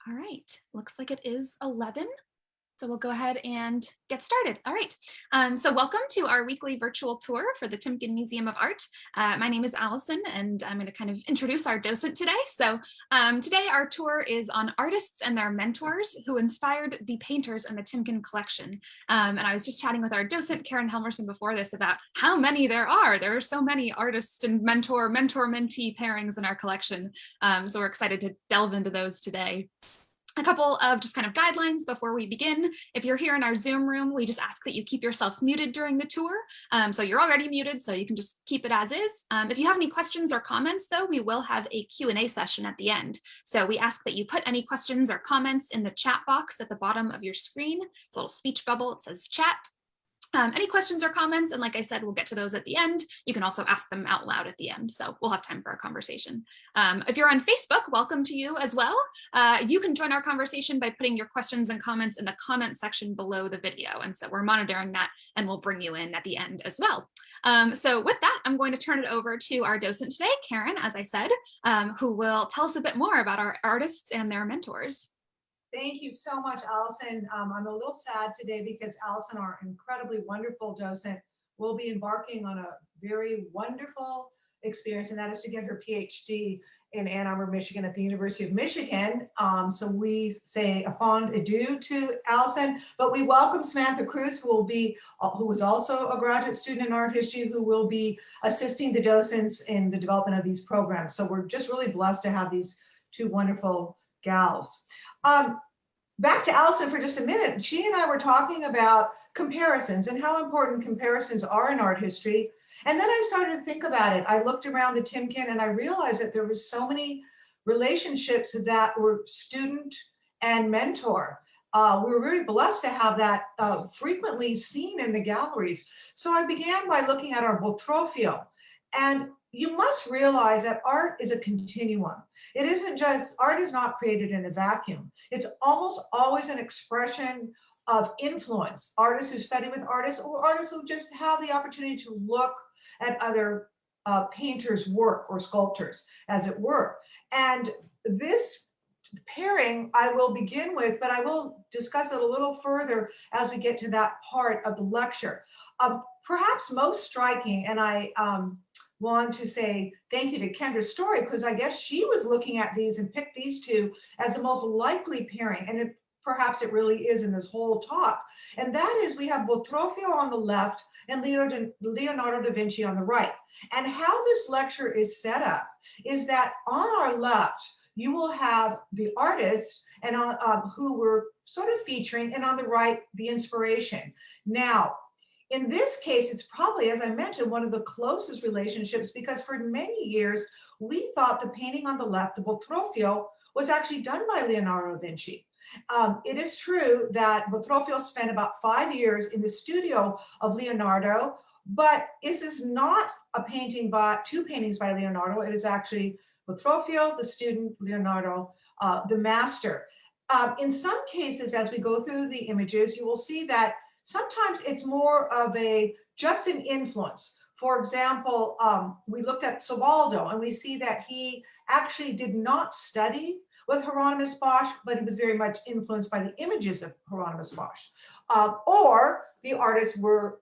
All right, looks like it is 11. So we'll go ahead and get started. All right. So welcome to our weekly virtual tour for the Timken Museum of Art. My name is Allison, and I'm going to kind of introduce our docent today. So today our tour is on artists and their mentors who inspired the painters in the Timken collection. And I was just chatting with our docent, Karen Helmerson, before this about how many there are. There are so many artist and mentor-mentee pairings in our collection. So we're excited to delve into those today. A couple of just kind of guidelines before we begin. If you're here in our Zoom room, we just ask that you keep yourself muted during the tour. So you're already muted, so you can just keep it as is. If you have any questions or comments, though, we will have a Q&A session at the end. So we ask that you put any questions or comments in the chat box at the bottom of your screen. It's a little speech bubble. It says chat. Any questions or comments, and like I said, we'll get to those at the end. You can also ask them out loud at the end, so we'll have time for a conversation. If you're on Facebook, welcome to you as well. You can join our conversation by putting your questions and comments in the comment section below the video, and so we're monitoring that, and we'll bring you in at the end as well. So with that, I'm going to turn it over to our docent today, Karen, as I said, who will tell us a bit more about our artists and their mentors. Thank you so much, Allison. I'm a little sad today because Allison, our incredibly wonderful docent, will be embarking on a very wonderful experience, and that is to get her PhD in Ann Arbor, Michigan at the University of Michigan. So we say a fond adieu to Allison, but we welcome Samantha Cruz, who is also a graduate student in art history, who will be assisting the docents in the development of these programs. So we're just really blessed to have these two wonderful gals. Back to Allison for just a minute. She and I were talking about comparisons and how important comparisons are in art history. And then I started to think about it. I looked around the Timken and I realized that there were so many relationships that were student and mentor. We were very blessed to have that frequently seen in the galleries. So I began by looking at our Botrofio. And you must realize that art is a continuum. It isn't just, art is not created in a vacuum. It's almost always an expression of influence. Artists who study with artists, or artists who just have the opportunity to look at other painters' work or sculptors, as it were. And this pairing I will begin with, but I will discuss it a little further as we get to that part of the lecture. Perhaps most striking, and I want to say thank you to Kendra's story, because I guess she was looking at these and picked these two as the most likely pairing, and perhaps it really is in this whole talk. And that is, we have Botrofio on the left and Leonardo da Vinci on the right. And how this lecture is set up is that on our left, you will have the artists and who we're sort of featuring, and on the right, the inspiration. Now, in this case, it's probably, as I mentioned, one of the closest relationships, because for many years, we thought the painting on the left, the Botrofio, was actually done by Leonardo da Vinci. It is true that Botrofio spent about 5 years in the studio of Leonardo, but this is not a painting by, two paintings by Leonardo. It is actually Botrofio, the student, Leonardo, the master. In some cases, as we go through the images, you will see that sometimes it's more of just an influence. For example, we looked at Sobaldo, and we see that he actually did not study with Hieronymus Bosch, but he was very much influenced by the images of Hieronymus Bosch. Or the artists were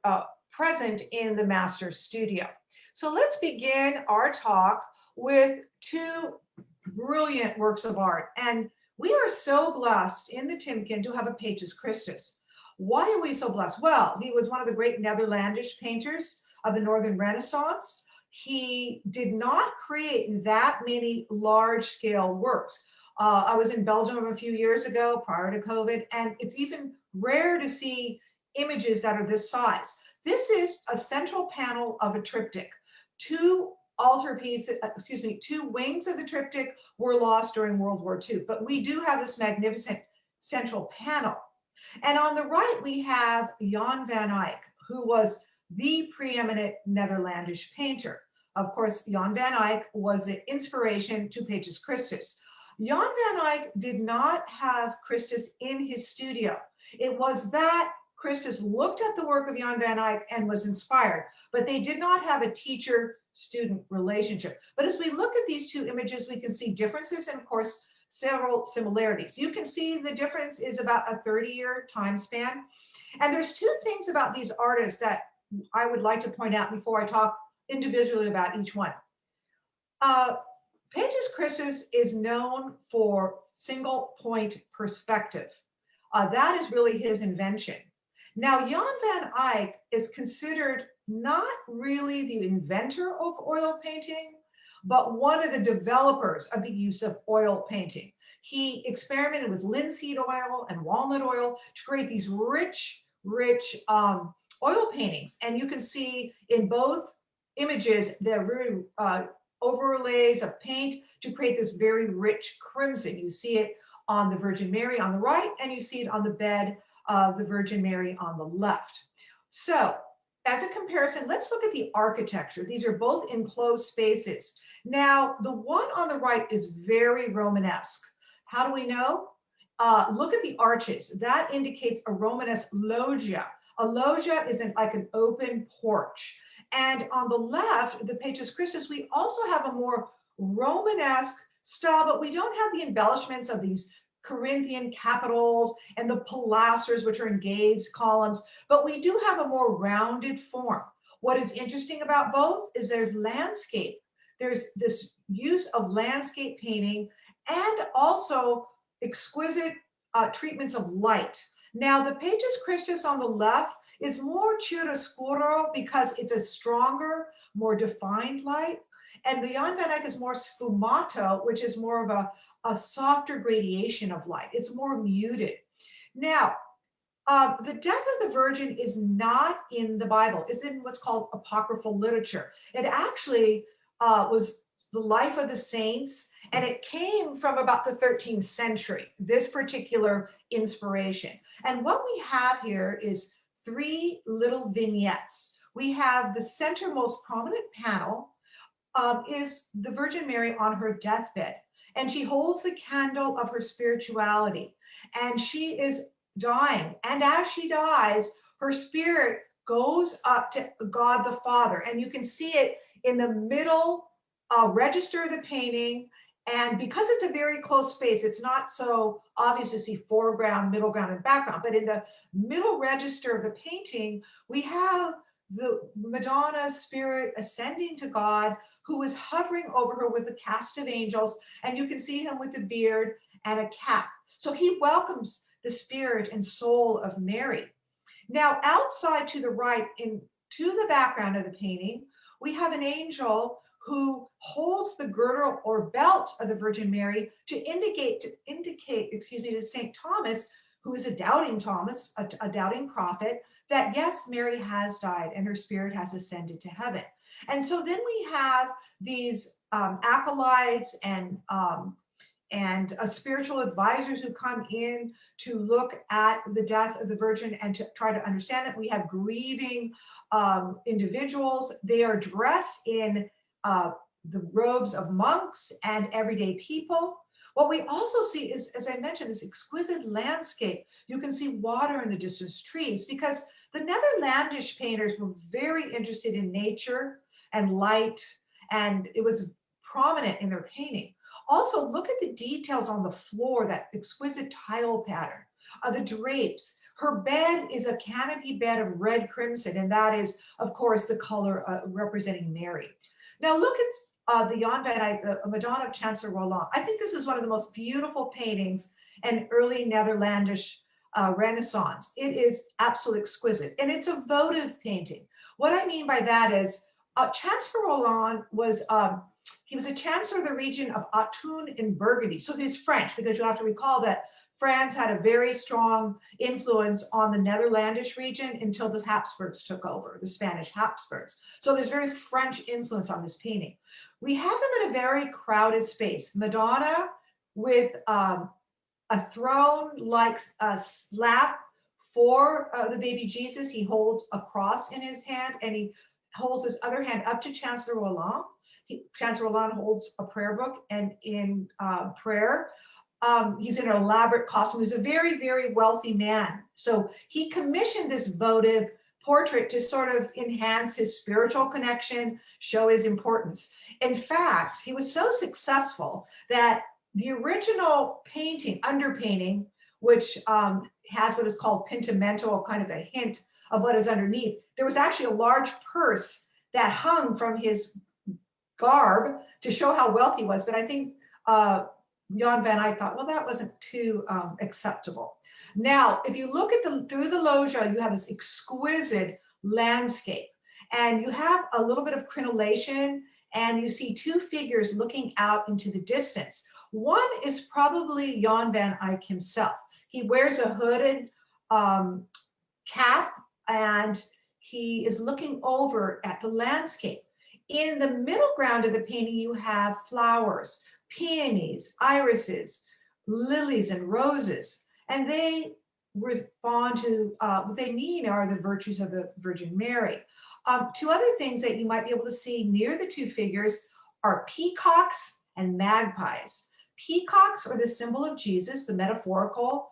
present in the master's studio. So let's begin our talk with two brilliant works of art. And we are so blessed in the Timken to have a Patus Christus. Why are we so blessed? Well, he was one of the great Netherlandish painters of the Northern Renaissance. He did not create that many large-scale works. I was in Belgium a few years ago prior to COVID, and it's even rare to see images that are this size. This is a central panel of a triptych. Two wings of the triptych were lost during World War II, but we do have this magnificent central panel. And on the right, we have Jan van Eyck, who was the preeminent Netherlandish painter. Of course, Jan van Eyck was the inspiration to Patus Christus. Jan van Eyck did not have Christus in his studio. It was that Christus looked at the work of Jan van Eyck and was inspired, but they did not have a teacher-student relationship. But as we look at these two images, we can see differences and, of course, several similarities. You can see the difference is about a 30-year time span. And there's two things about these artists that I would like to point out before I talk individually about each one. Uh, Pages Christus is known for single point perspective. That is really his invention. Now, Jan van Eyck is considered not really the inventor of oil painting, but one of the developers of the use of oil painting. He experimented with linseed oil and walnut oil to create these rich oil paintings. And you can see in both images, they're very overlays of paint to create this very rich crimson. You see it on the Virgin Mary on the right, and you see it on the bed of the Virgin Mary on the left. So as a comparison, let's look at the architecture. These are both enclosed spaces. Now, the one on the right is very Romanesque. How do we know? Look at the arches. That indicates a Romanesque loggia. A loggia is like an open porch. And on the left, the Pages Christus, we also have a more Romanesque style, but we don't have the embellishments of these Corinthian capitals and the pilasters, which are engaged columns, but we do have a more rounded form. What is interesting about both is there's landscape. There's this use of landscape painting and also exquisite treatments of light. Now, the Pages Christus on the left is more chiaroscuro because it's a stronger, more defined light. And the Jan van Eyck is more sfumato, which is more of a softer gradation of light. It's more muted. Now, the death of the Virgin is not in the Bible. It's in what's called apocryphal literature. It actually was the life of the saints, and it came from about the 13th century, this particular inspiration. And what we have here is three little vignettes. We have the center most prominent panel is the Virgin Mary on her deathbed, and she holds the candle of her spirituality, and she is dying. And as she dies, her spirit goes up to God the Father, and you can see it in the middle register of the painting. And because it's a very close space, it's not so obvious to see foreground, middle ground, and background. But in the middle register of the painting, we have the Madonna's spirit ascending to God, who is hovering over her with a cast of angels. And you can see him with a beard and a cap. So he welcomes the spirit and soul of Mary. Now, outside to the right, to the background of the painting, we have an angel who holds the girdle or belt of the Virgin Mary to indicate to St. Thomas, who is a doubting Thomas, a doubting prophet, that yes, Mary has died and her spirit has ascended to heaven. And so then we have these acolytes and spiritual advisors who come in to look at the death of the Virgin and to try to understand it. We have grieving individuals. They are dressed in the robes of monks and everyday people. What we also see is, as I mentioned, this exquisite landscape. You can see water in the distance, trees, because the Netherlandish painters were very interested in nature and light, and it was prominent in their painting. Also, look at the details on the floor, that exquisite tile pattern, the drapes. Her bed is a canopy bed of red crimson, and that is, of course, the color representing Mary. Now look at the Jan van Eyck, the Madonna of Chancellor Roland. I think this is one of the most beautiful paintings in early Netherlandish Renaissance. It is absolutely exquisite, and it's a votive painting. What I mean by that is Chancellor Roland was he was a chancellor of the region of Autun in Burgundy. So he's French, because you have to recall that France had a very strong influence on the Netherlandish region until the Habsburgs took over, the Spanish Habsburgs. So there's very French influence on this painting. We have them in a very crowded space. Madonna with a throne-like slap for the baby Jesus. He holds a cross in his hand, and he holds his other hand up to Chancellor Roland. Chancellor Roland holds a prayer book, and in prayer, he's in an elaborate costume. He's a very, very wealthy man. So he commissioned this votive portrait to sort of enhance his spiritual connection, show his importance. In fact, he was so successful that the original painting, underpainting, which has what is called pintamento, kind of a hint of what is underneath, there was actually a large purse that hung from his garb to show how wealthy he was. But I think Jan van Eyck thought, well, that wasn't too acceptable. Now, if you look at through the loggia, you have this exquisite landscape, and you have a little bit of crenellation, and you see two figures looking out into the distance. One is probably Jan van Eyck himself. He wears a hooded cap, and he is looking over at the landscape. In the middle ground of the painting, you have flowers, peonies, irises, lilies, and roses. And they respond to what they mean are the virtues of the Virgin Mary. Two other things that you might be able to see near the two figures are peacocks and magpies. Peacocks are the symbol of Jesus, the metaphorical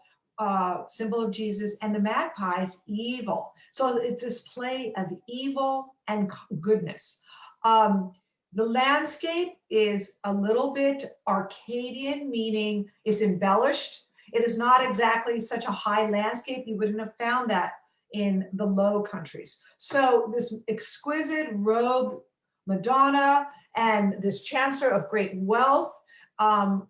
symbol of Jesus, and the magpies, evil. So it's this play of evil and goodness. The landscape is a little bit Arcadian, meaning it's embellished. It is not exactly such a high landscape. You wouldn't have found that in the Low Countries. So this exquisite robed Madonna and this Chancellor of great wealth,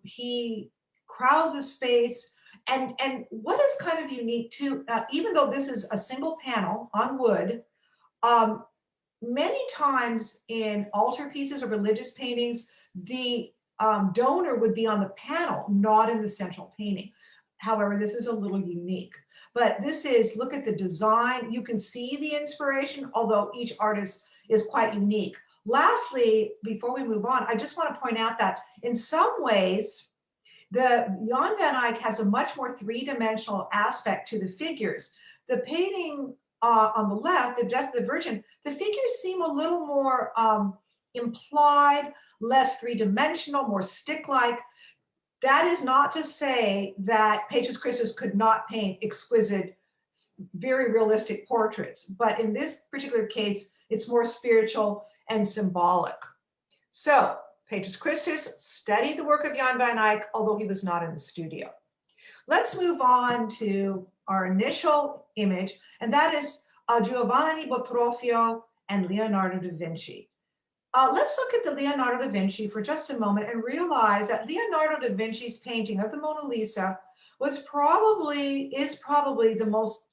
he crowds the space. And what is kind of unique too, even though this is a single panel on wood, many times in altarpieces or religious paintings, the donor would be on the panel, not in the central painting. However, this is a little unique. But this is, look at the design. You can see the inspiration, although each artist is quite unique. Lastly, before we move on, I just want to point out that in some ways, the Jan van Eyck has a much more three-dimensional aspect to the figures. The painting on the left, the Virgin, the figures seem a little more implied, less three-dimensional, more stick-like. That is not to say that Petrus Christus could not paint exquisite, very realistic portraits, but in this particular case, it's more spiritual and symbolic. So Petrus Christus studied the work of Jan van Eyck, although he was not in the studio. Let's move on to our initial image, and that is Giovanni Botrofio and Leonardo da Vinci. Let's look at the Leonardo da Vinci for just a moment and realize that Leonardo da Vinci's painting of the Mona Lisa is probably the most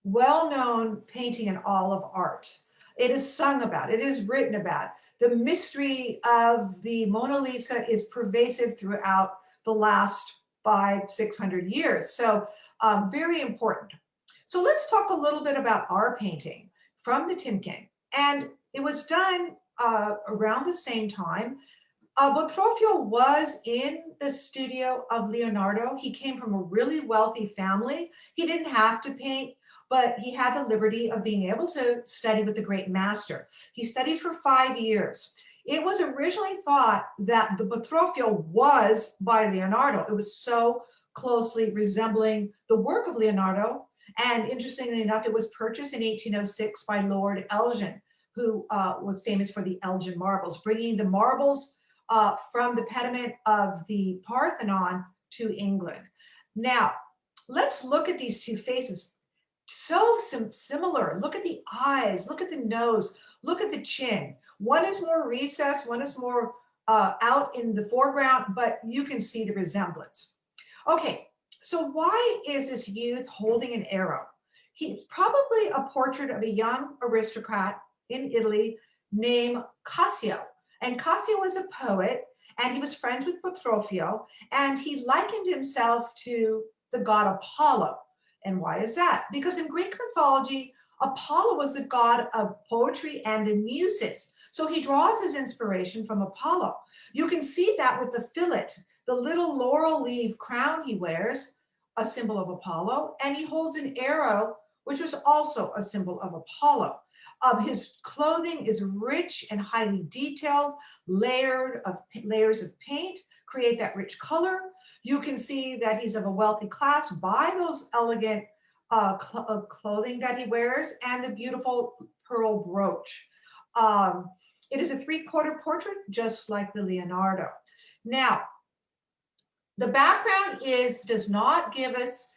well-known painting in all of art. It is sung about, it is written about. The mystery of the Mona Lisa is pervasive throughout the last 500-600 years. So very important. So let's talk a little bit about our painting from the Timken. And it was done around the same time. Botrofio was in the studio of Leonardo. He came from a really wealthy family. He didn't have to paint, but he had the liberty of being able to study with the great master. He studied for 5 years. It was originally thought that the Botrofio was by Leonardo. It was so closely resembling the work of Leonardo. And interestingly enough, it was purchased in 1806 by Lord Elgin, who was famous for the Elgin marbles, bringing the marbles from the pediment of the Parthenon to England. Now, let's look at these two faces. So similar. Look at the eyes, look at the nose, look at the chin. One is more recessed, one is more out in the foreground, but you can see the resemblance. Okay, so why is this youth holding an arrow? He's probably a portrait of a young aristocrat in Italy named Cassio. And Cassio was a poet, and he was friends with Botrofio, and he likened himself to the god Apollo. And why is that? Because in Greek mythology, Apollo was the god of poetry and the muses. So he draws his inspiration from Apollo. You can see that with the fillet, the little laurel leaf crown he wears, a symbol of Apollo, and he holds an arrow, which was also a symbol of Apollo. His clothing is rich and highly detailed, layers of paint create that rich color. You can see that he's of a wealthy class by those elegant clothing that he wears and the beautiful pearl brooch. It is a 3/4 portrait, just like the Leonardo. Now, the background does not give us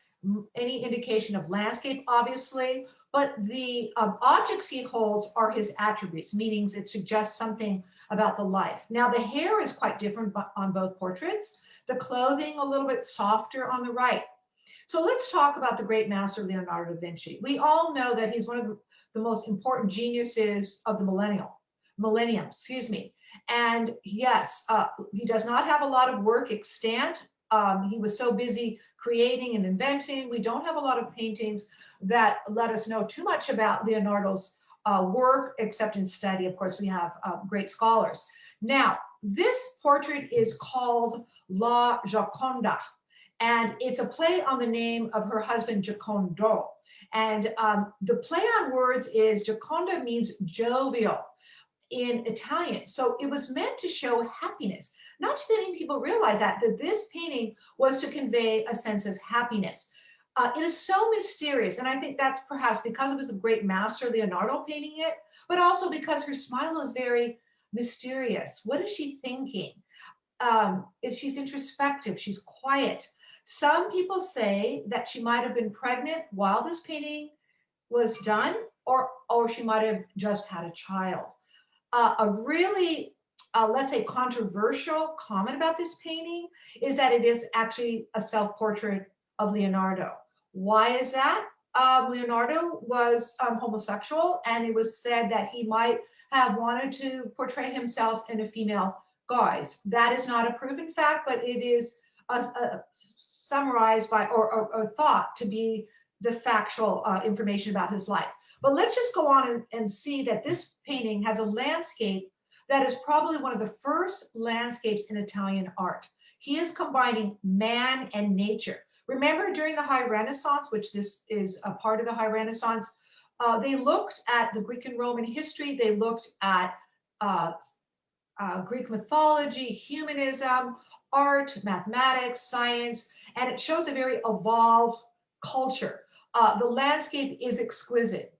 any indication of landscape, obviously, but the objects he holds are his attributes, meaning it suggests something about the life. Now, the hair is quite different on both portraits, the clothing a little bit softer on the right. So let's talk about the great master Leonardo da Vinci. We all know that he's one of the most important geniuses of the millennium, excuse me. And yes, he does not have a lot of work extant. He was so busy creating and inventing. We don't have a lot of paintings that let us know too much about Leonardo's work, except in study. Of course, we have great scholars. Now, this portrait is called La Gioconda, and it's a play on the name of her husband, Giocondo. And the play on words is Gioconda means jovial in Italian. So it was meant to show happiness. Not too many people realize that this painting was to convey a sense of happiness. It is so mysterious, and I think that's perhaps because it was a great master, Leonardo, painting it, but also because her smile is very mysterious. What is she thinking? She's introspective, she's quiet. Some people say that she might have been pregnant while this painting was done, or she might have just had a child. A really, let's say, controversial comment about this painting is that it is actually a self-portrait of Leonardo. Why is that? Leonardo was homosexual, and it was said that he might have wanted to portray himself in a female guise. That is not a proven fact, but it is summarized by or thought to be the factual information about his life. But let's just go on and see that this painting has a landscape that is probably one of the first landscapes in Italian art. He is combining man and nature. Remember, during the High Renaissance, which this is a part of the High Renaissance, they looked at the Greek and Roman history, they looked at Greek mythology, humanism, art, mathematics, science, and it shows a very evolved culture. The landscape is exquisite,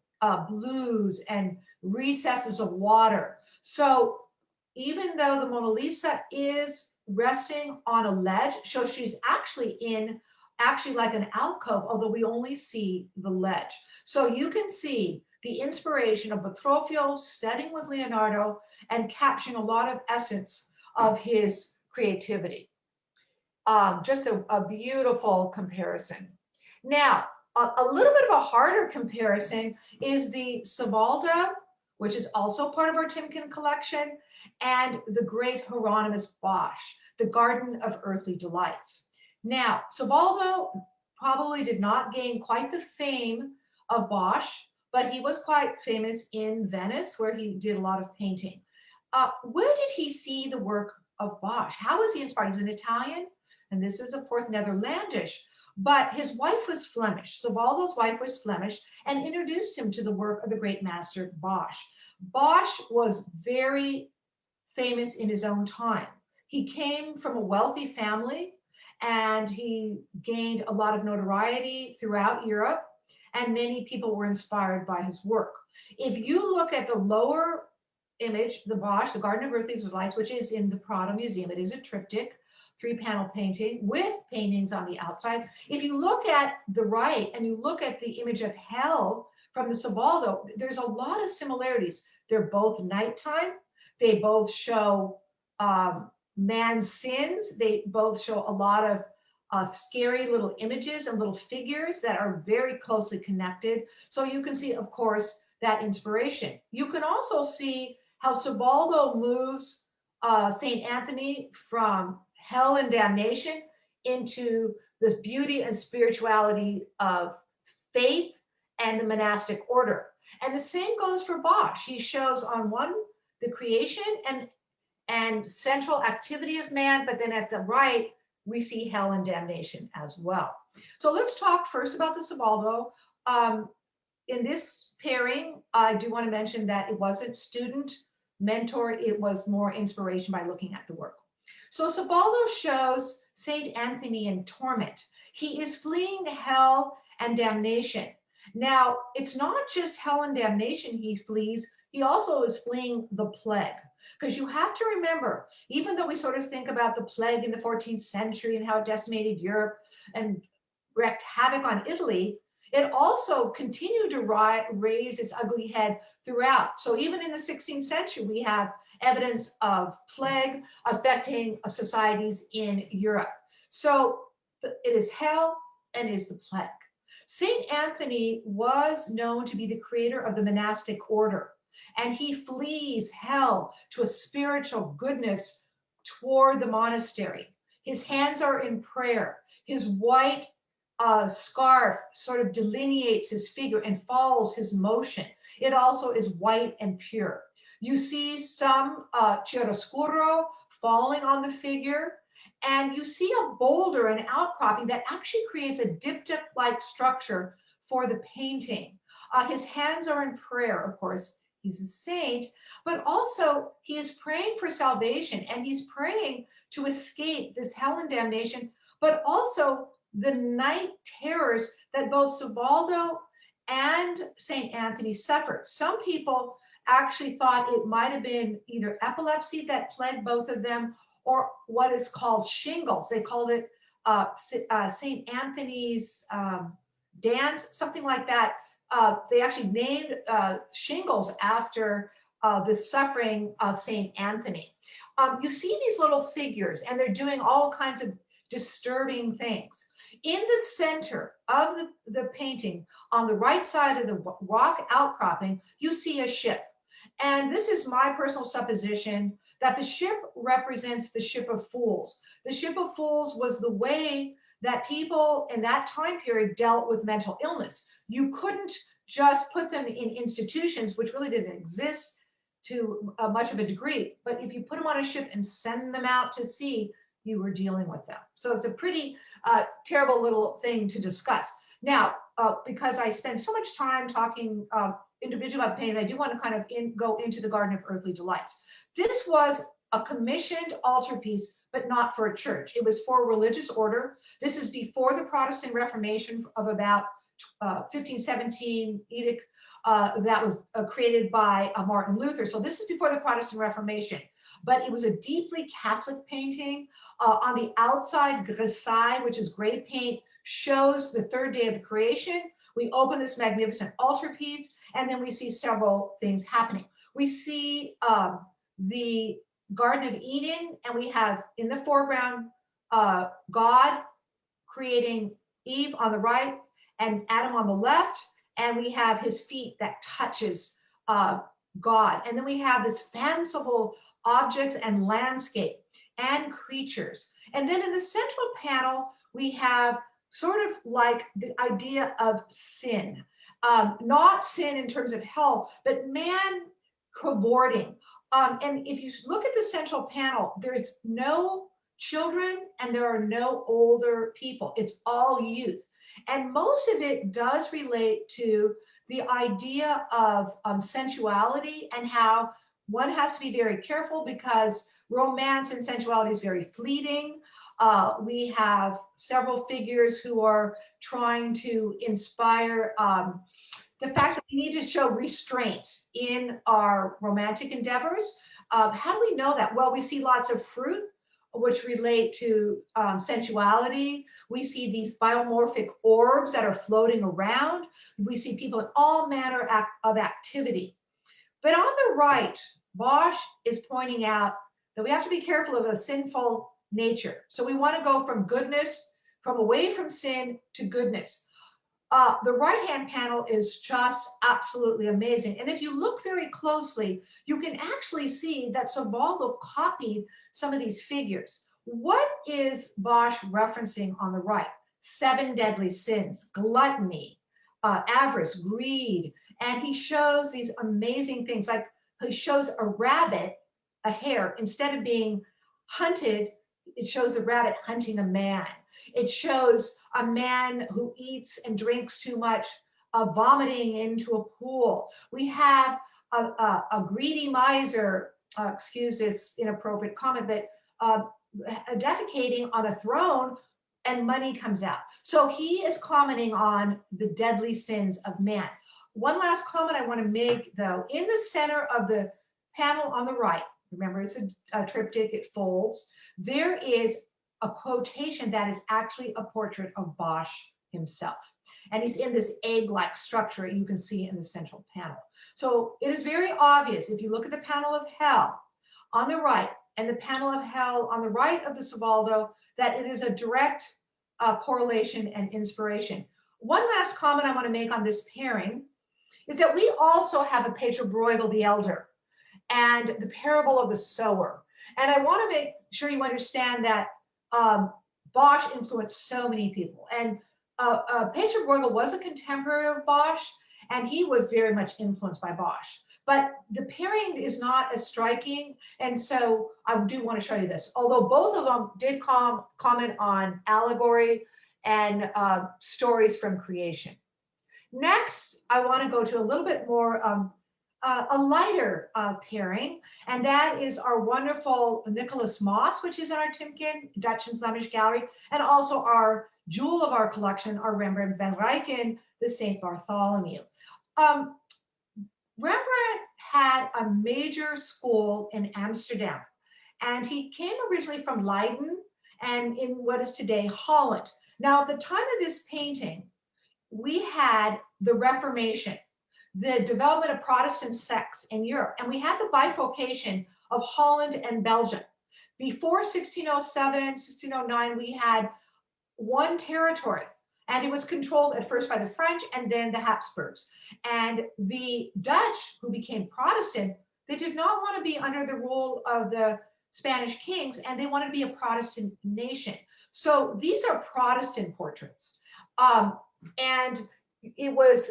blues and recesses of water. So even though the Mona Lisa is resting on a ledge, so she's actually like an alcove, although we only see the ledge. So you can see the inspiration of Botrofio studying with Leonardo and capturing a lot of essence of his creativity. Just a beautiful comparison. Now, a little bit of a harder comparison is the Savaldo, which is also part of our Timken collection, and the great Hieronymus Bosch, the Garden of Earthly Delights. Now, Savaldo probably did not gain quite the fame of Bosch, but he was quite famous in Venice, where he did a lot of painting. Where did he see the work of Bosch? How was he inspired? He was an Italian, and this is, of course, Netherlandish, but his wife was Flemish. Savaldo's wife was Flemish and introduced him to the work of the great master Bosch. Bosch was very famous in his own time. He came from a wealthy family, and he gained a lot of notoriety throughout Europe, and many people were inspired by his work. If you look at the lower image, the Bosch, the Garden of Earthly Delights, which is in the Prado Museum, it is a triptych, 3-panel painting with paintings on the outside. If you look at the right and you look at the image of hell from the Savaldo, there's a lot of similarities. They're both nighttime. They both show man's sins. They both show a lot of scary little images and little figures that are very closely connected. So you can see, of course, that inspiration. You can also see how Savaldo moves St. Anthony from hell and damnation into this beauty and spirituality of faith and the monastic order. And the same goes for Bosch. He shows on one, the creation and central activity of man, but then at the right, we see hell and damnation as well. So let's talk first about the Savaldo. In this pairing, I do want to mention that it wasn't student, mentor, it was more inspiration by looking at the work. So Savaldo shows Saint Anthony in torment. He is fleeing hell and damnation. Now, it's not just hell and damnation he flees, He also is fleeing the plague. Because you have to remember, even though we sort of think about the plague in the 14th century and how it decimated Europe and wreaked havoc on Italy, it also continued to raise its ugly head throughout. So even in the 16th century, we have evidence of plague affecting societies in Europe. So it is hell and it is the plague. St. Anthony was known to be the creator of the monastic order, and he flees hell to a spiritual goodness toward the monastery. His hands are in prayer. His white scarf sort of delineates his figure and follows his motion. It also is white and pure. You see some chiaroscuro falling on the figure, and you see a boulder, an outcropping that actually creates a diptych-like structure for the painting. His hands are in prayer, of course. He's a saint, but also he is praying for salvation, and he's praying to escape this hell and damnation, but also the night terrors that both Savaldo and St. Anthony suffered. Some people actually thought it might have been either epilepsy that plagued both of them or what is called shingles. They called it St. Anthony's dance, something like that. They actually named shingles after the suffering of St. Anthony. You see these little figures, and they're doing all kinds of disturbing things. In the center of the painting, on the right side of the rock outcropping, you see a ship. And this is my personal supposition that the ship represents the ship of fools. The ship of fools was the way that people in that time period dealt with mental illness. You couldn't just put them in institutions, which really didn't exist to much of a degree. But if you put them on a ship and send them out to sea, you were dealing with them. So it's a pretty terrible little thing to discuss. Now, because I spend so much time talking individually about paintings, I do want to kind of go into the Garden of Earthly Delights. This was a commissioned altarpiece, but not for a church. It was for a religious order. This is before the Protestant Reformation of about 1517 edict that was created by Martin Luther. So this is before the Protestant Reformation. But it was a deeply Catholic painting. On the outside, grisaille, which is gray paint, shows the third day of the creation. We open this magnificent altarpiece, and then we see several things happening. We see the Garden of Eden, and we have in the foreground God creating Eve on the right and Adam on the left, and we have his feet that touches God. And then we have this fanciful objects and landscape and creatures. And then in the central panel, we have sort of like the idea of sin. Not sin in terms of hell, but man cavorting. And if you look at the central panel, there's no children and there are no older people. It's all youth. And most of it does relate to the idea of sensuality and how one has to be very careful because romance and sensuality is very fleeting. We have several figures who are trying to inspire the fact that we need to show restraint in our romantic endeavors. How do we know that? Well, we see lots of fruit, which relate to sensuality. We see these biomorphic orbs that are floating around. We see people in all manner of activity. But on the right, Bosch is pointing out that we have to be careful of a sinful nature. So we want to go from goodness, from away from sin to goodness. The right-hand panel is just absolutely amazing. And if you look very closely, you can actually see that Savaldo copied some of these figures. What is Bosch referencing on the right? 7 deadly sins, gluttony, avarice, greed. And he shows these amazing things, like he shows a rabbit, a hare, instead of being hunted, it shows the rabbit hunting a man. It shows a man who eats and drinks too much, vomiting into a pool. We have a greedy miser, excuse this inappropriate comment, but defecating on a throne and money comes out. So he is commenting on the deadly sins of man. One last comment I want to make, though, in the center of the panel on the right, remember it's a triptych, it folds, there is a quotation that is actually a portrait of Bosch himself. And he's in this egg-like structure you can see in the central panel. So it is very obvious if you look at the panel of hell on the right and the panel of hell on the right of the Savaldo, that it is a direct correlation and inspiration. One last comment I want to make on this pairing is that we also have a Pedro Bruegel the Elder and the parable of the sower. And I want to make sure you understand that Bosch influenced so many people. And Pedro Bruegel was a contemporary of Bosch, and he was very much influenced by Bosch. But the pairing is not as striking, and so I do want to show you this. Although both of them did comment on allegory and stories from creation. Next, I want to go to a little bit more a lighter pairing, and that is our wonderful Nicholas Moss, which is in our Timken Dutch and Flemish Gallery, and also our jewel of our collection, our Rembrandt van Rijn, the St. Bartholomew. Rembrandt had a major school in Amsterdam, and he came originally from Leiden and in what is today Holland. Now, at the time of this painting, we had the Reformation, the development of Protestant sects in Europe, and we had the bifurcation of Holland and Belgium. Before 1607, 1609, we had one territory, and it was controlled at first by the French and then the Habsburgs. And the Dutch, who became Protestant, they did not want to be under the rule of the Spanish kings, and they wanted to be a Protestant nation. So these are Protestant portraits. And it was,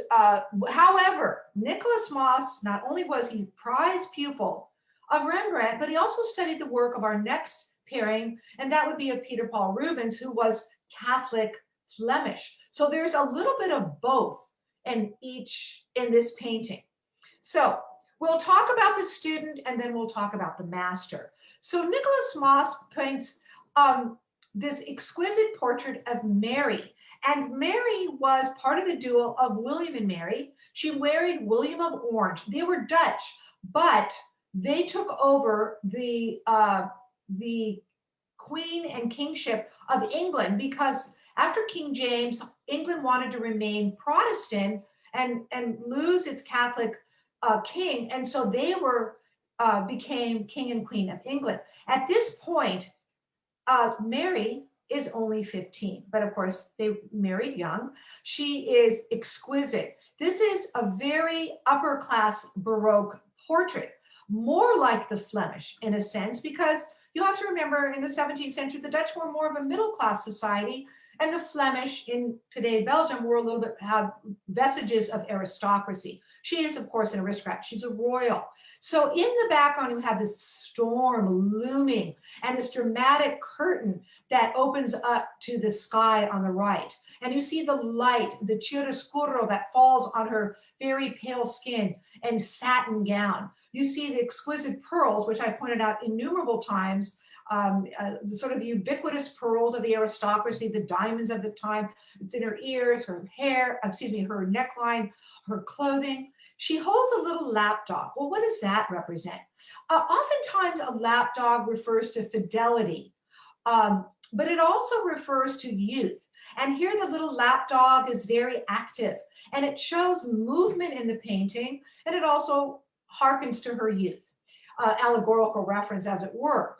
however, Nicholas Moss, not only was he prized pupil of Rembrandt, but he also studied the work of our next pairing, and that would be of Peter Paul Rubens, who was Catholic Flemish. So there's a little bit of both in this painting. So we'll talk about the student and then we'll talk about the master. So Nicholas Moss paints this exquisite portrait of Mary. And Mary was part of the duo of William and Mary. She married William of Orange. They were Dutch, but they took over the queen and kingship of England because after King James, England wanted to remain Protestant and lose its Catholic king. And so they became king and queen of England. At this point, Mary is only 15, but of course they married young. She is exquisite. This is a very upper class Baroque portrait, more like the Flemish in a sense, because you have to remember in the 17th century, the Dutch were more of a middle class society, and the Flemish in today Belgium were a little bit, have vestiges of aristocracy. She is, of course, an aristocrat. She's a royal. So in the background, you have this storm looming and this dramatic curtain that opens up to the sky on the right. And you see the light, the chiaroscuro that falls on her very pale skin and satin gown. You see the exquisite pearls, which I pointed out innumerable times, sort of the ubiquitous pearls of the aristocracy, the diamonds of the time. It's in her ears, her hair, her neckline, her clothing. She holds a little lapdog. Well, what does that represent? Oftentimes a lapdog refers to fidelity, but it also refers to youth. And here the little lapdog is very active, and it shows movement in the painting, and it also harkens to her youth, allegorical reference as it were.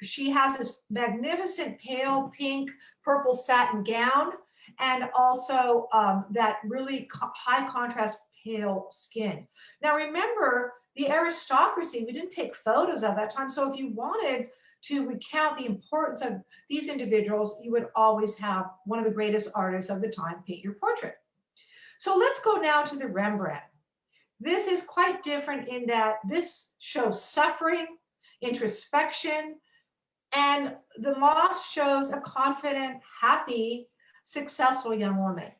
She has this magnificent pale pink, purple satin gown, and also that really high contrast pale skin. Now remember, the aristocracy, we didn't take photos at that time, so if you wanted to recount the importance of these individuals, you would always have one of the greatest artists of the time paint your portrait. So let's go now to the Rembrandt. This is quite different in that this shows suffering, introspection, and the Moss shows a confident, happy, successful young woman.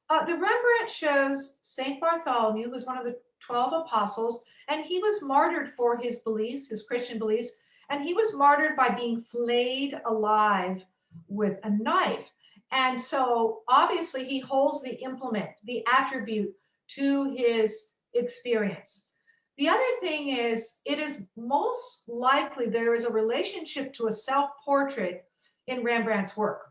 The Rembrandt shows Saint Bartholomew was one of the 12 apostles, and he was martyred for his beliefs, his Christian beliefs, and he was martyred by being flayed alive with a knife. And so obviously he holds the implement, the attribute to his experience. The other thing is, it is most likely there is a relationship to a self-portrait in Rembrandt's work.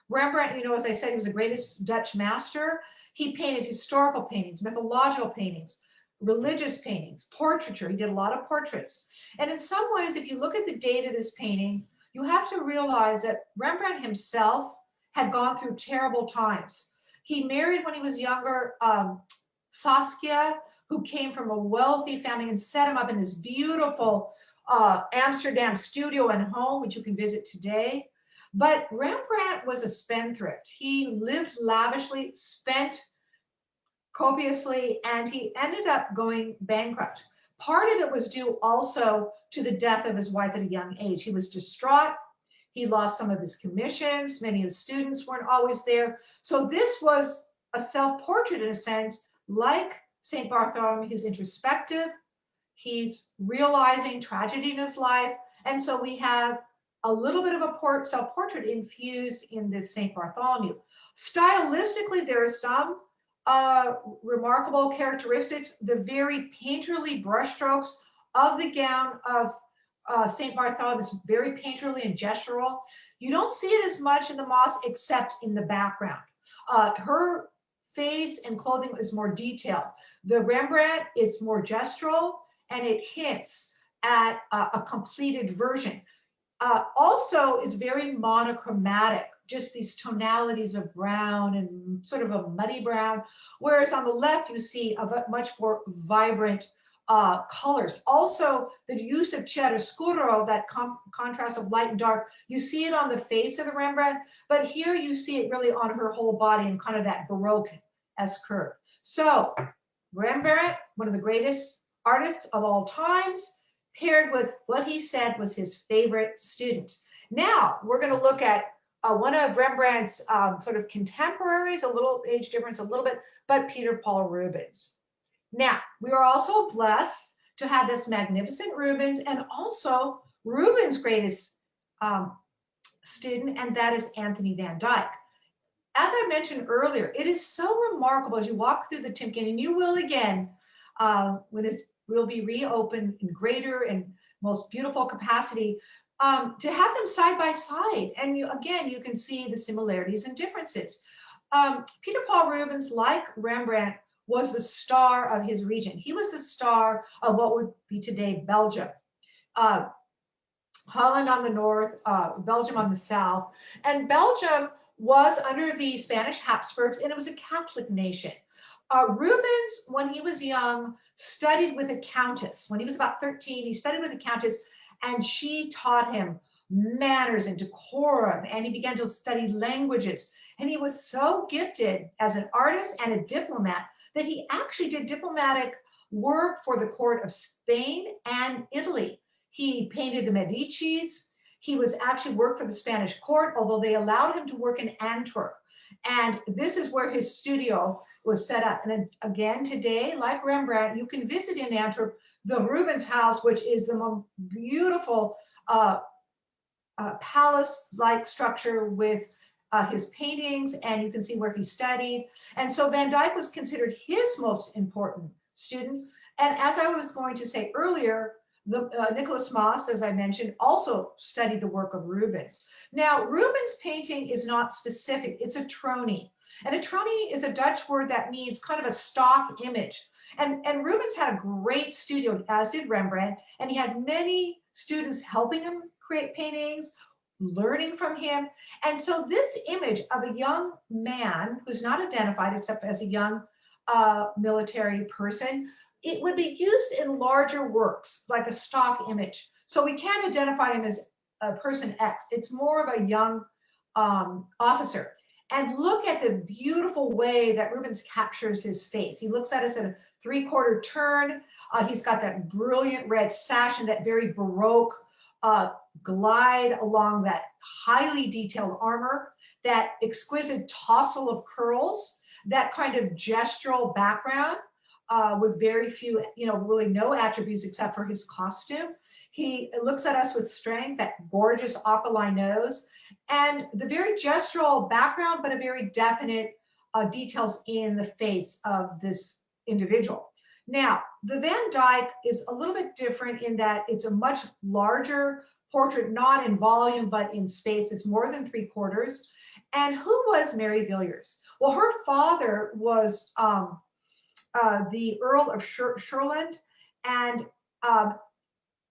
Rembrandt, you know, as I said, he was the greatest Dutch master. He painted historical paintings, mythological paintings, religious paintings, portraiture. He did a lot of portraits. And in some ways, if you look at the date of this painting, you have to realize that Rembrandt himself had gone through terrible times. He married when he was younger Saskia, who came from a wealthy family, and set him up in this beautiful Amsterdam studio and home, which you can visit today. But Rembrandt was a spendthrift. He lived lavishly, spent copiously, and he ended up going bankrupt. Part of it was due also to the death of his wife at a young age. He was distraught. He lost some of his commissions. Many of his students weren't always there. So this was a self-portrait in a sense, like St. Bartholomew. He's introspective. He's realizing tragedy in his life. And so we have a little bit of a self-portrait infused in this St. Bartholomew. Stylistically, there are some remarkable characteristics. The very painterly brushstrokes of the gown of St. Bartholomew is very painterly and gestural. You don't see it as much in the mosque except in the background. Her face and clothing is more detailed. The Rembrandt is more gestural, and it hints at a completed version. Also, it's very monochromatic, just these tonalities of brown and sort of a muddy brown, whereas on the left you see a much more vibrant colors. Also, the use of chiaroscuro, that contrast of light and dark, you see it on the face of the Rembrandt, but here you see it really on her whole body and kind of that Baroque-esque curve. So Rembrandt, one of the greatest artists of all times, paired with what he said was his favorite student. Now we're going to look at one of Rembrandt's sort of contemporaries, a little age difference, a little bit, but Peter Paul Rubens. Now, we are also blessed to have this magnificent Rubens and also Rubens' greatest student, and that is Anthony van Dyck. As I mentioned earlier, it is so remarkable as you walk through the Timken, and you will again, when it will be reopened in greater and most beautiful capacity, to have them side by side. And you can see the similarities and differences. Peter Paul Rubens, like Rembrandt, was the star of his region. He was the star of what would be today Belgium. Holland on the north, Belgium on the south. And Belgium was under the Spanish Habsburgs, and it was a Catholic nation. Rubens, when he was young, studied with a countess. When he was about 13, he studied with a countess, and she taught him manners and decorum, and he began to study languages. And he was so gifted as an artist and a diplomat that he actually did diplomatic work for the court of Spain and Italy. He painted the Medicis. He was actually worked for the Spanish court, although they allowed him to work in Antwerp. And this is where his studio was set up. And again, today, like Rembrandt, you can visit in Antwerp the Rubens house, which is the most beautiful palace-like structure with his paintings, and you can see where he studied. And so Van Dyck was considered his most important student. And as I was going to say earlier, Nicholas Maas, as I mentioned, also studied the work of Rubens. Now, Rubens' painting is not specific, it's a tronie. And a tronie is a Dutch word that means kind of a stock image. And Rubens had a great studio, as did Rembrandt, and he had many students helping him create paintings, learning from him. And so this image of a young man who's not identified except as a young military person, it would be used in larger works, like a stock image. So we can't identify him as a person X. It's more of a young officer. And look at the beautiful way that Rubens captures his face. He looks at us at a 3/4 turn. He's got that brilliant red sash and that very Baroque glide along that highly detailed armor, that exquisite tousle of curls, that kind of gestural background with very few, really no attributes except for his costume. He looks at us with strength, that gorgeous aquiline nose, and the very gestural background, but a very definite details in the face of this individual. Now, the Van Dyck is a little bit different in that it's a much larger portrait, not in volume, but in space. It's more than 3/4. And who was Mary Villiers? Well, her father was the Earl of Shirland, and um,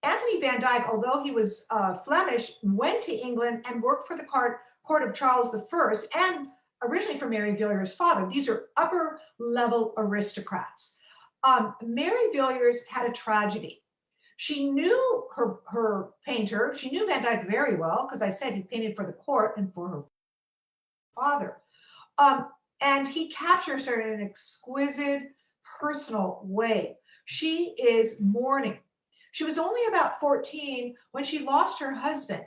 Anthony Van Dyck, although he was Flemish, went to England and worked for the court of Charles I and originally for Mary Villiers' father. These are upper level aristocrats. Mary Villiers had a tragedy. She knew her painter. She knew Van Dyck very well because I said he painted for the court and for her father. Um, and he captures her in an exquisite, personal way. She is mourning. She was only about 14 when she lost her husband.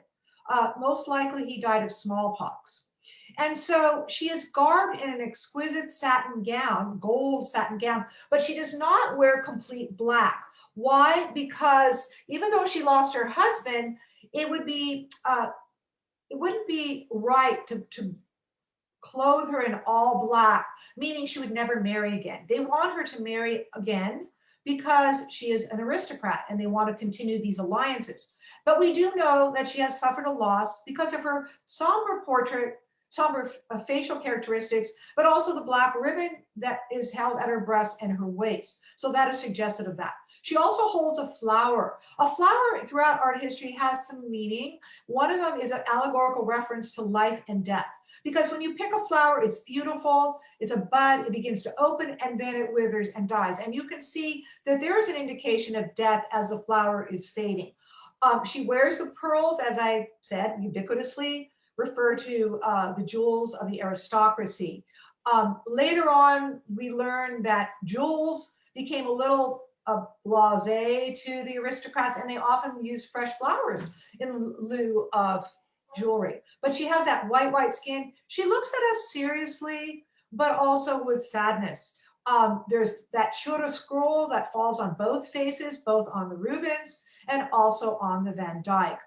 Most likely he died of smallpox. And so she is garbed in an exquisite satin gown, gold satin gown, but she does not wear complete black. Why? Because even though she lost her husband, it wouldn't be right to clothe her in all black, meaning she would never marry again. They want her to marry again because she is an aristocrat and they want to continue these alliances. But we do know that she has suffered a loss because of her somber portrait, somber facial characteristics, but also the black ribbon that is held at her breast and her waist. So that is suggestive of that. She also holds a flower. A flower throughout art history has some meaning. One of them is an allegorical reference to life and death. Because when you pick a flower, it's beautiful, it's a bud, it begins to open, and then it withers and dies. And you can see that there is an indication of death as the flower is fading. She wears the pearls, as I said, ubiquitously refer to the jewels of the aristocracy. Later on, we learned that jewels became a little blasé to the aristocrats, and they often used fresh flowers in lieu of jewelry. But she has that white skin. She looks at us seriously, but also with sadness. There's that chiaroscuro that falls on both faces, both on the Rubens and also on the Van Dyck.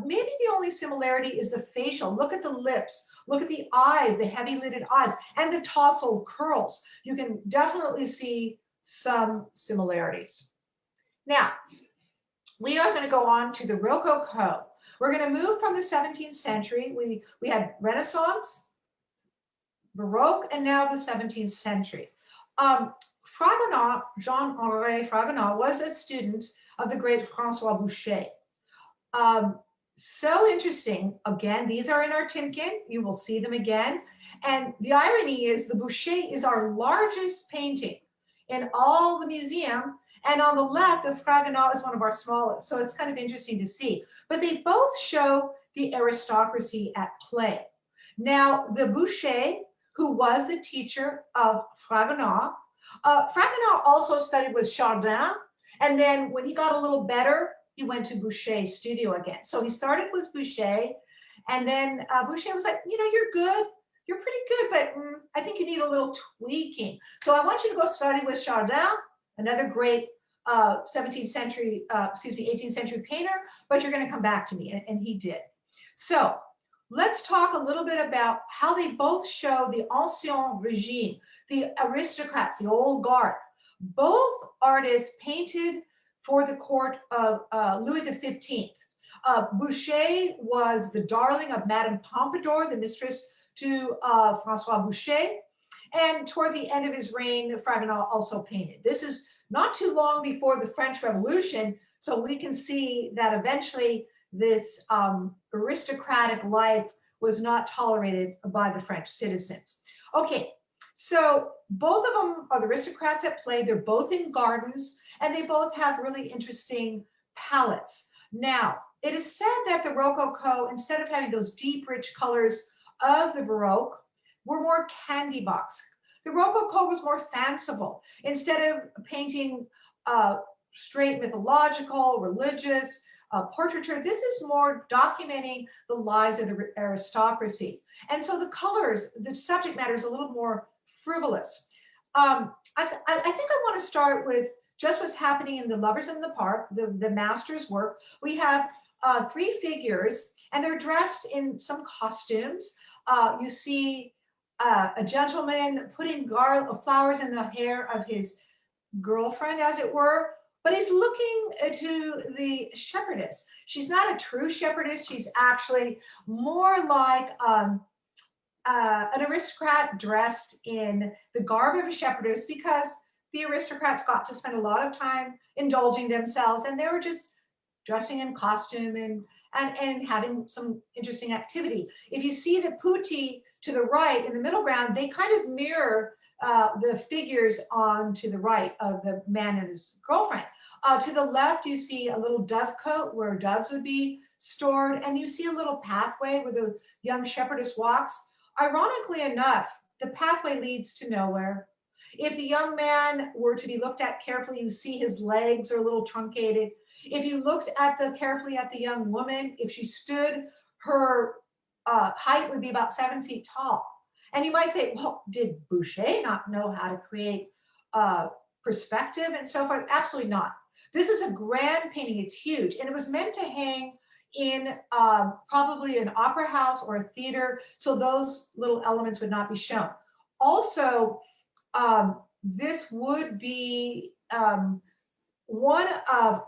Maybe the only similarity is the facial. Look at the lips. Look at the eyes, the heavy lidded eyes, and the tousled curls. You can definitely see some similarities. Now, we are going to go on to the Rococo. We're going to move from the 17th century. We had Renaissance, Baroque, and now the 17th century. Fragonard, Jean-Henri Fragonard, was a student of the great Francois Boucher. So interesting. Again, these are in our Timken. You will see them again. And the irony is the Boucher is our largest painting in all the museum. And on the left, the Fragonard is one of our smallest. So it's kind of interesting to see. But they both show the aristocracy at play. Now, the Boucher, who was the teacher of Fragonard, Fragonard also studied with Chardin. And then when he got a little better, he went to Boucher's studio again. So he started with Boucher. And then Boucher was like, you're good. You're pretty good, but I think you need a little tweaking. So I want you to go study with Chardin, another great 18th century painter, but you're going to come back to me. And he did. So let's talk a little bit about how they both show the ancien regime, the aristocrats, the old guard. Both artists painted for the court of Louis XV. Boucher was the darling of Madame Pompadour, the mistress to Francois Boucher. And toward the end of his reign, Fragonard also painted. This is not too long before the French Revolution, so we can see that eventually this aristocratic life was not tolerated by the French citizens. Okay, so both of them are the aristocrats at play. They're both in gardens, and they both have really interesting palettes. Now, it is said that the Rococo, instead of having those deep, rich colors of the Baroque, were more candy box. The Rococo was more fanciful. Instead of painting straight mythological, religious, portraiture, this is more documenting the lives of the aristocracy. And so the colors, the subject matter is a little more frivolous. I think I want to start with just what's happening in The Lovers in the Park, the master's work. We have 3 figures, and they're dressed in some costumes. You see a gentleman putting flowers in the hair of his girlfriend, as it were, but he's looking to the shepherdess. She's not a true shepherdess. She's actually more like an aristocrat dressed in the garb of a shepherdess, because the aristocrats got to spend a lot of time indulging themselves, and they were just dressing in costume and having some interesting activity. If you see the putti to the right in the middle ground, they kind of mirror the figures on to the right of the man and his girlfriend. To the left, you see a little dovecote where doves would be stored, and you see a little pathway where the young shepherdess walks. Ironically enough, the pathway leads to nowhere. If the young man were to be looked at carefully, you see his legs are a little truncated. If you looked at carefully at the young woman, if she stood, her height would be about 7 feet tall. And you might say, well, did Boucher not know how to create perspective and so forth? Absolutely not. This is a grand painting. It's huge, and it was meant to hang in probably an opera house or a theater, so those little elements would not be shown. Also, this would be one of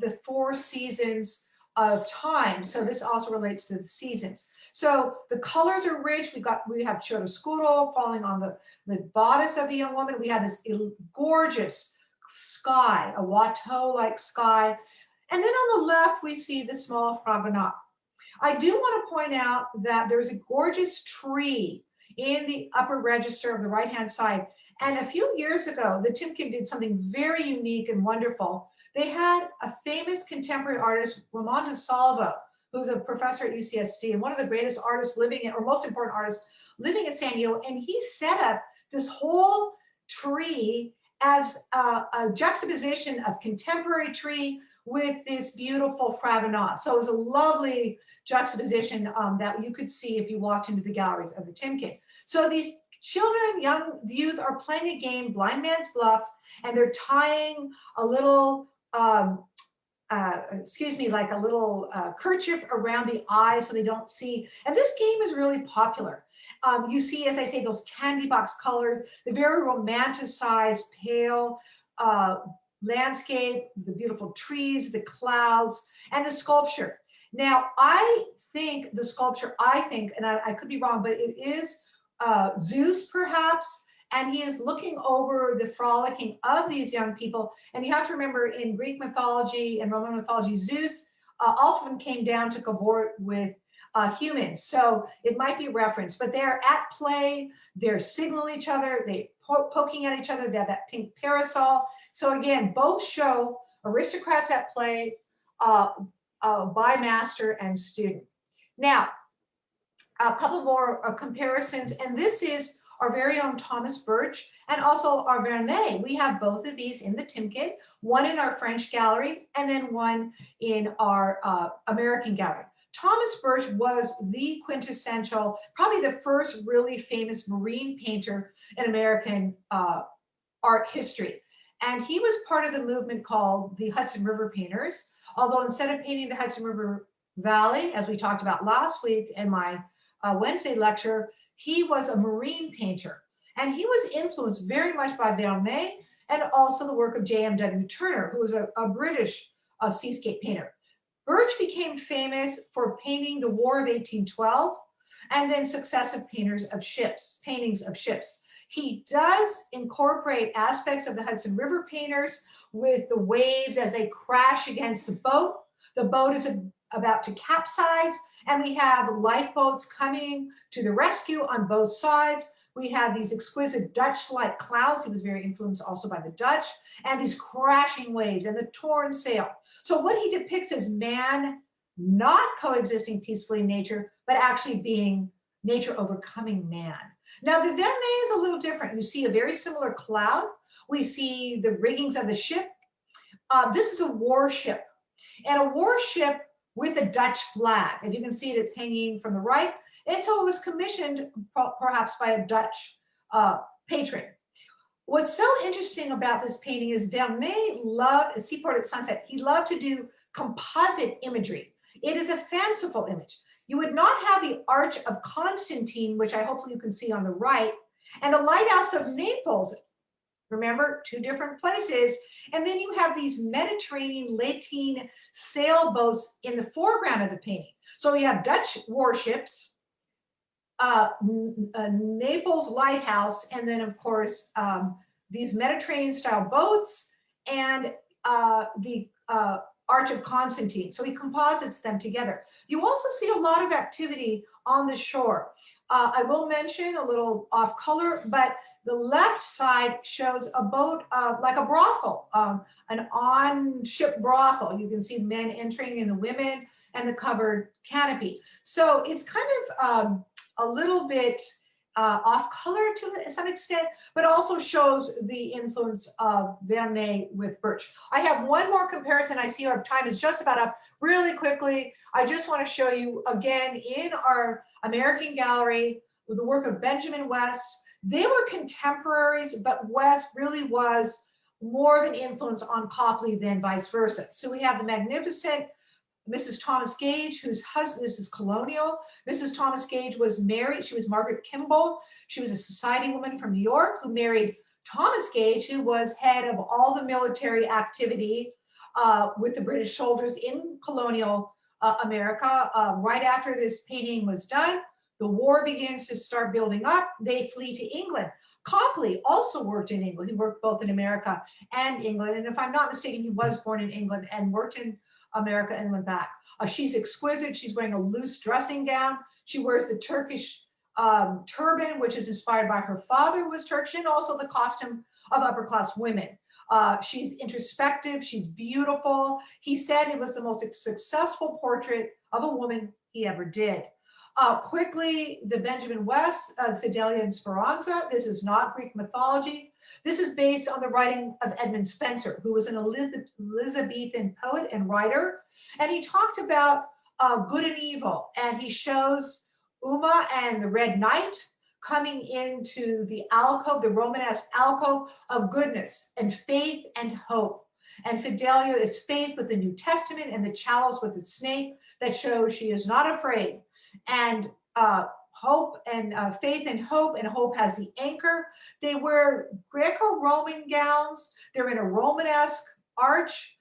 the four seasons of time. So this also relates to the seasons. So the colors are rich. We have chiaroscuro falling on the bodice of the young woman. We have this gorgeous sky, a Watteau-like sky. And then on the left, we see the small fragonard. I do want to point out that there's a gorgeous tree in the upper register of the right-hand side. And a few years ago, the Timken did something very unique and wonderful. They had a famous contemporary artist, Ramon de Salvo, who's a professor at UCSD and one of the greatest artists living, or most important artists living in San Diego. And he set up this whole tree as a juxtaposition of contemporary tree with this beautiful fragonard. So it was a lovely juxtaposition that you could see if you walked into the galleries of the Timken. So these children, young youth, are playing a game, blind man's bluff, and they're tying a little, like a little kerchief around the eye so they don't see. And this game is really popular. You see, as I say, those candy box colors, the very romanticized, pale landscape, the beautiful trees, the clouds, and the sculpture. Now, I think the sculpture, and I could be wrong, but it is Zeus, perhaps, and he is looking over the frolicking of these young people. And you have to remember, in Greek mythology and Roman mythology, Zeus often came down to cavort with humans. So it might be referenced, but they're at play, they're signaling each other, they're poking at each other, they have that pink parasol. So again, both show aristocrats at play by master and student. Now, a couple more comparisons, and this is our very own Thomas Birch and also our Vernet. We have both of these in the Timken, one in our French gallery and then one in our American gallery. Thomas Birch was the quintessential, probably the first really famous marine painter in American art history. And he was part of the movement called the Hudson River Painters, although instead of painting the Hudson River Valley, as we talked about last week in my Wednesday lecture, he was a marine painter. And he was influenced very much by Vernet and also the work of J.M.W. Turner, who was a British seascape painter. Birch became famous for painting the War of 1812 and then successive paintings of ships. He does incorporate aspects of the Hudson River Painters with the waves as they crash against the boat. The boat is about to capsize, and we have lifeboats coming to the rescue on both sides. We have these exquisite Dutch-like clouds. He was very influenced also by the Dutch, and these crashing waves and the torn sail. So what he depicts is man not coexisting peacefully in nature, but actually being nature overcoming man. Now, the Vernet is a little different. You see a very similar cloud. We see the riggings of the ship. This is a warship, and a warship with a Dutch flag. As you can see, it's hanging from the right. And so it was commissioned perhaps by a Dutch patron. What's so interesting about this painting is Vernet loved a seaport at sunset. He loved to do composite imagery. It is a fanciful image. You would not have the Arch of Constantine, which I hopefully you can see on the right, and the lighthouse of Naples Remember, two different places. And then you have these Mediterranean lateen sailboats in the foreground of the painting. So you have Dutch warships, Naples lighthouse, and then of course these Mediterranean style boats and the Arch of Constantine. So he composites them together. You also see a lot of activity on the shore. I will mention a little off color, but the left side shows a boat like a brothel, an on-ship brothel. You can see men entering and the women and the covered canopy. So it's kind of a little bit off color to some extent, but also shows the influence of Vernet with Birch. I have one more comparison. I see our time is just about up. Really quickly, I just want to show you again in our American gallery with the work of Benjamin West. They were contemporaries, but West really was more of an influence on Copley than vice versa. So we have the magnificent Mrs. Thomas Gage, whose husband, this is colonial. Mrs. Thomas Gage was married. She was Margaret Kimball. She was a society woman from New York who married Thomas Gage, who was head of all the military activity with the British soldiers in colonial America. Right after this painting was done, the war begins to start building up. They flee to England. Copley also worked in England. He worked both in America and England. And if I'm not mistaken, he was born in England and worked in America and went back. She's exquisite. She's wearing a loose dressing gown. She wears the Turkish turban, which is inspired by her father, who was Turkish, and also the costume of upper class women. She's introspective. She's beautiful. He said it was the most successful portrait of a woman he ever did. Quickly, the Benjamin West, Fidelia and Speranza. This is not Greek mythology. This is based on the writing of Edmund Spenser, who was an Elizabethan poet and writer. And he talked about good and evil. And he shows Uma and the Red Knight coming into the alcove, the Romanesque alcove of goodness and faith and hope. And Fidelia is faith with the New Testament and the chalice with the snake that shows she is not afraid. And hope and faith and hope has the anchor. They wear Greco-Roman gowns. They're in a Romanesque arch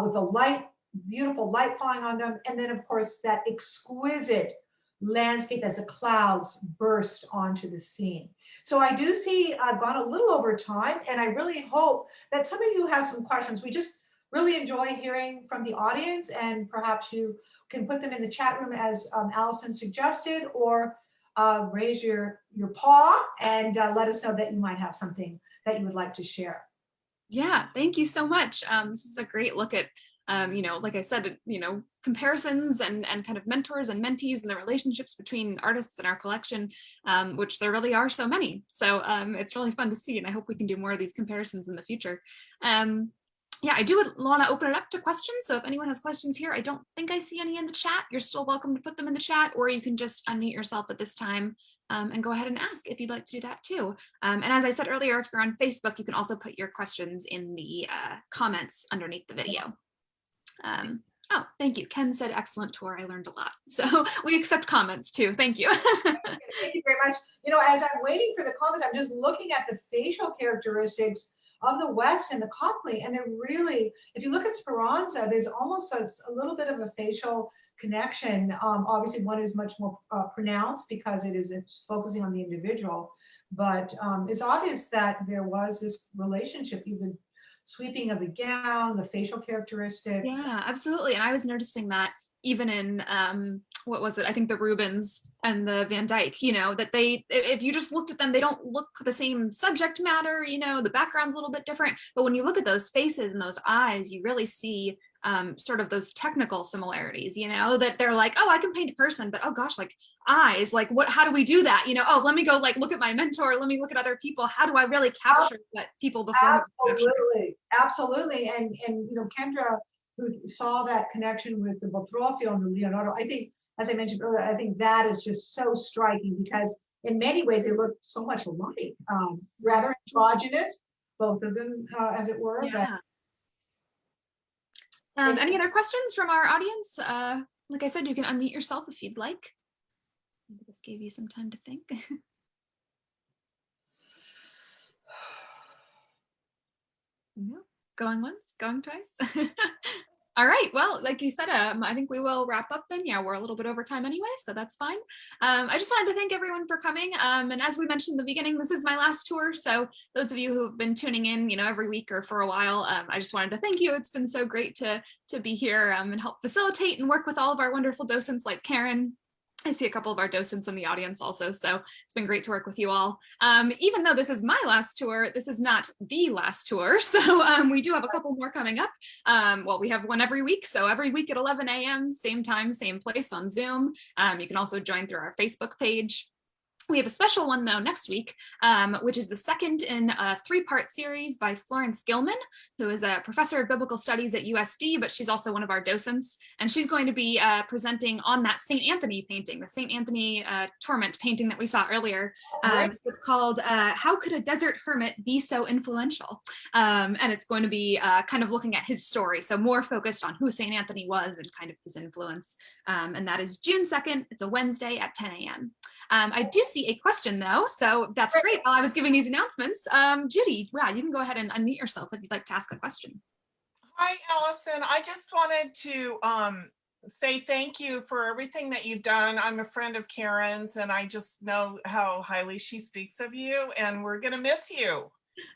with a light, beautiful light falling on them. And then of course that exquisite landscape as the clouds burst onto the scene. So I do see I've gone a little over time, and I really hope that some of you have some questions. We just really enjoy hearing from the audience, and perhaps you can put them in the chat room as Allison suggested, or raise your paw and let us know that you might have something that you would like to share. Yeah, thank you so much. This is a great look at, like I said, comparisons and kind of mentors and mentees and the relationships between artists in our collection, which there really are so many. So it's really fun to see, and I hope we can do more of these comparisons in the future. Yeah, I do want to open it up to questions. So if anyone has questions here, I don't think I see any in the chat. You're still welcome to put them in the chat, or you can just unmute yourself at this time and go ahead and ask if you'd like to do that too. And as I said earlier, if you're on Facebook, you can also put your questions in the comments underneath the video. Oh, thank you. Ken said excellent tour. I learned a lot. So we accept comments too. Thank you. Thank you very much. As I'm waiting for the comments, I'm just looking at the facial characteristics of the West and the Copley, and they're really, if you look at Speranza, there's almost a little bit of a facial connection. Obviously, one is much more pronounced because it's focusing on the individual, but it's obvious that there was this relationship, even sweeping of the gown, the facial characteristics. Yeah, absolutely. And I was noticing that even in what was it? I think the Rubens and the Van Dyck, that if you just looked at them, they don't look the same subject matter, the background's a little bit different. But when you look at those faces and those eyes, you really see sort of those technical similarities, that they're like, oh, I can paint a person, but oh gosh, like eyes, like how do we do that? Oh, let me go like look at my mentor, let me look at other people. How do I really capture what people before me? Absolutely. And Kendra, who saw that connection with the Botrofio and the Leonardo, I think, as I mentioned earlier, I think that is just so striking because in many ways they look so much alike, rather androgynous, both of them, as it were. Yeah. Any other questions from our audience? Like I said, you can unmute yourself if you'd like. Maybe this gave you some time to think. No, going once, going twice. All right. Well, like you said, I think we will wrap up then. Yeah, we're a little bit over time anyway, so that's fine. I just wanted to thank everyone for coming. And as we mentioned in the beginning, this is my last tour. So those of you who have been tuning in, every week or for a while, I just wanted to thank you. It's been so great to be here and help facilitate and work with all of our wonderful docents like Karen. I see a couple of our docents in the audience also, so it's been great to work with you all. Even though this is my last tour, this is not the last tour, so we do have a couple more coming up. Well, we have one every week, so every week at 11 a.m., same time, same place on Zoom. You can also join through our Facebook page. We have a special one though next week, which is the second in a 3-part series by Florence Gilman, who is a professor of biblical studies at USD, but she's also one of our docents. And she's going to be presenting on that St. Anthony painting, the St. Anthony Torment painting that we saw earlier. It's called How Could a Desert Hermit Be So Influential? And it's going to be kind of looking at his story, so more focused on who St. Anthony was and kind of his influence. And that is June 2nd. It's a Wednesday at 10 a.m. I do see a question though, so that's great. While I was giving these announcements, Judy, yeah, you can go ahead and unmute yourself if you'd like to ask a question. Hi, Allison. I just wanted to say thank you for everything that you've done. I'm a friend of Karen's, and I just know how highly she speaks of you, and we're going to miss you.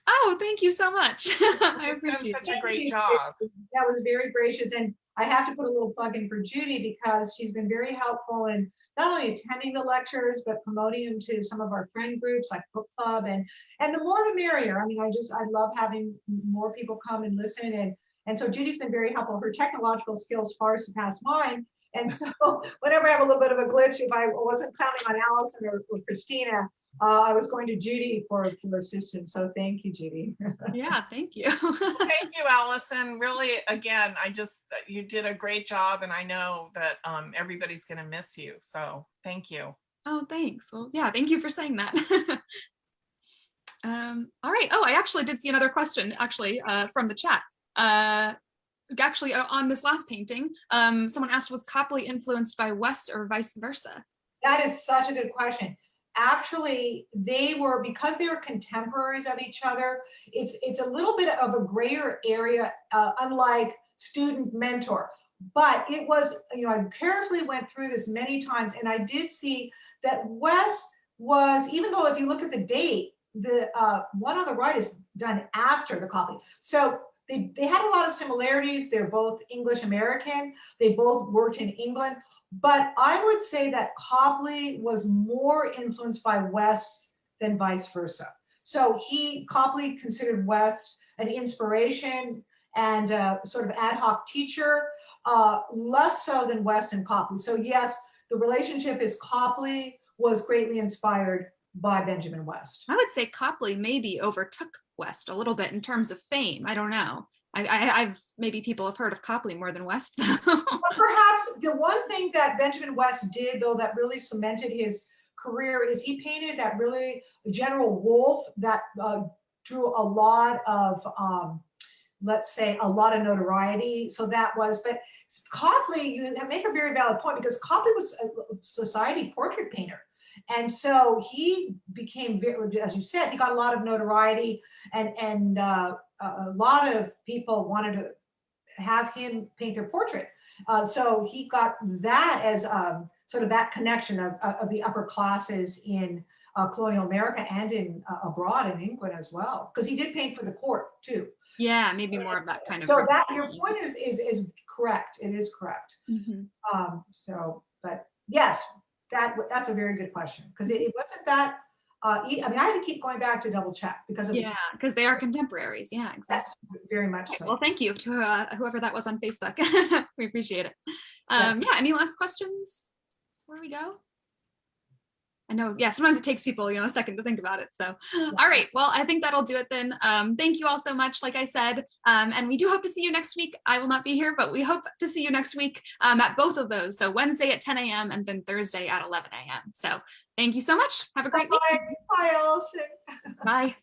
Oh, thank you so much. I You've done appreciate such it. a great job. That was very gracious. And I have to put a little plug in for Judy because she's been very helpful in not only attending the lectures, but promoting them to some of our friend groups like book club. And the more the merrier. I mean, I love having more people come and listen. And so Judy's been very helpful. Her technological skills far surpass mine. And so whenever I have a little bit of a glitch, if I wasn't counting on Allison or Christina, I was going to Judy for assistance. So thank you, Judy. Yeah, thank you. Thank you, Allison. Really, again, you did a great job, and I know that everybody's going to miss you. So thank you. Oh, thanks. Well, yeah, thank you for saying that. All right. Oh, I actually did see another question actually from the chat. Actually, on this last painting, someone asked, was Copley influenced by West or vice versa? That is such a good question. Actually, they were, because they were contemporaries of each other, it's a little bit of a grayer area, unlike student mentor. But it was, I carefully went through this many times, and I did see that West was, even though if you look at the date, the one on the right is done after the Copley. So they had a lot of similarities. They're both English American. They both worked in England. But I would say that Copley was more influenced by West than vice versa. So Copley considered West an inspiration and a sort of ad hoc teacher, less so than West and Copley. So yes, the relationship is Copley was greatly inspired by Benjamin West. I would say Copley maybe overtook West a little bit in terms of fame. I don't know. I've maybe people have heard of Copley more than West. But perhaps the one thing that Benjamin West did, though, that really cemented his career is he painted that really General Wolfe that drew a lot of, let's say, a lot of notoriety. So that was, but Copley, you make a very valid point because Copley was a society portrait painter. And so he became, as you said, he got a lot of notoriety and a lot of people wanted to have him paint their portrait. So he got that as sort of that connection of the upper classes in colonial America and in abroad in England as well, because he did paint for the court too. Yeah, maybe more of that kind of. So that your point is correct. It is correct. Mm-hmm. So, but yes, that's a very good question because it wasn't that. I mean, I had to keep going back to double check because of because they are contemporaries. Yeah, exactly. Yes, very much okay, so. Well, thank you to whoever that was on Facebook. We appreciate it. Yeah. Any last questions before we go? I know, yeah, sometimes it takes people, a second to think about it. So, all right, well, I think that'll do it then. Thank you all so much, like I said, and we do hope to see you next week. I will not be here, but we hope to see you next week at both of those. So Wednesday at 10 a.m. and then Thursday at 11 a.m. So thank you so much. Have a great week. Bye, Allison. Bye.